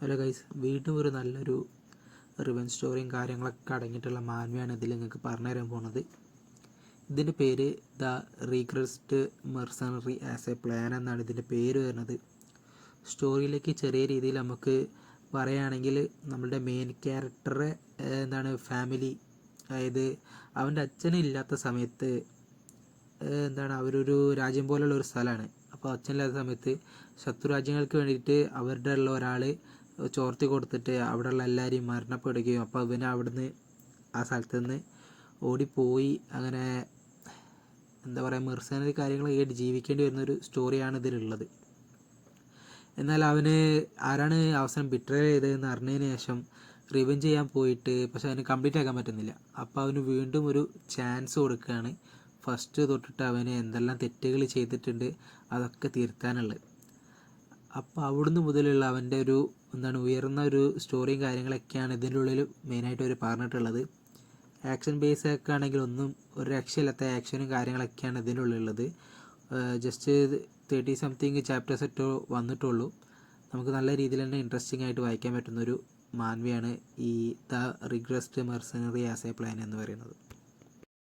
Hello guys, വീണ്ടും ഒരു നല്ലൊരു റിവെഞ്ച് സ്റ്റോറിയും കാര്യങ്ങളൊക്കെ അടങ്ങിയിട്ടുള്ള മാൻവയാണ് ഇതിൽ നിങ്ങൾക്ക് പറഞ്ഞു തരാൻ പോണത്. ഇതിൻ്റെ പേര് ദ റീഗ്രസ്ഡ് മെർസണറി ആസ് എ പ്ലാൻ എന്നാണ് ഇതിൻ്റെ പേര് വരുന്നത്. സ്റ്റോറിയിലേക്ക് ചെറിയ രീതിയിൽ നമുക്ക് പറയുകയാണെങ്കിൽ നമ്മളുടെ മെയിൻ ക്യാരക്ടറെ ഫാമിലി, അതായത് അവൻ്റെ അച്ഛനില്ലാത്ത സമയത്ത് അവരൊരു രാജ്യം പോലുള്ള ഒരു സ്ഥലമാണ്. അപ്പോൾ അച്ഛനില്ലാത്ത സമയത്ത് ശത്രുരാജ്യങ്ങൾക്ക് വേണ്ടിയിട്ട് അവരുടെ ഉള്ള ഒരാൾ ചോർത്തി കൊടുത്തിട്ട് അവിടെയുള്ള എല്ലാവരെയും മരണപ്പെടുകയും അപ്പോൾ അവന് അവിടുന്ന് ആ സ്ഥലത്ത് നിന്ന് ഓടിപ്പോയി അങ്ങനെ മെർസനറി കാര്യങ്ങളൊക്കെ ജീവിക്കേണ്ടി വരുന്നൊരു സ്റ്റോറിയാണ് ഇതിലുള്ളത്. എന്നാൽ അവന് ആരാണ് അവസാനം ബിട്രേ ചെയ്തതെന്ന് അറിഞ്ഞതിന് ശേഷം റിവെഞ്ച് ചെയ്യാൻ പോയിട്ട് പക്ഷെ അവന് കംപ്ലീറ്റ് ആക്കാൻ പറ്റുന്നില്ല. അപ്പോൾ അവന് വീണ്ടും ഒരു ചാൻസ് കൊടുക്കുകയാണ്. ഫസ്റ്റ് തൊട്ടിട്ട് അവന് എന്തെല്ലാം തെറ്റുകൾ ചെയ്തിട്ടുണ്ട് അതൊക്കെ തിരുത്താനുള്ളത്. അപ്പോൾ അവിടുന്ന് മുതലുള്ള അവൻ്റെ ഒരു ഉയർന്ന ഒരു സ്റ്റോറിയും കാര്യങ്ങളൊക്കെയാണ് ഇതിൻ്റെ ഉള്ളിൽ മെയിനായിട്ട് അവർ പറഞ്ഞിട്ടുള്ളത്. ആക്ഷൻ ബേസ് ഒക്കെ ആണെങ്കിൽ ഒന്നും ഒരു രക്ഷയില്ലാത്ത ആക്ഷനും കാര്യങ്ങളൊക്കെയാണ് ഇതിൻ്റെ ഉള്ളിലുള്ളത്. ജസ്റ്റ് 30 സംതിങ് ചാപ്റ്റേഴ്സ് വന്നിട്ടുള്ളൂ. നമുക്ക് നല്ല രീതിയിൽ തന്നെ ഇൻട്രസ്റ്റിംഗ് ആയിട്ട് വായിക്കാൻ പറ്റുന്നൊരു മാൻവയാണ് ഈ ദ റിഗ്രസ്ഡ് മെർസണറി ആസ് എ പ്ലാൻ എന്ന് പറയുന്നത്.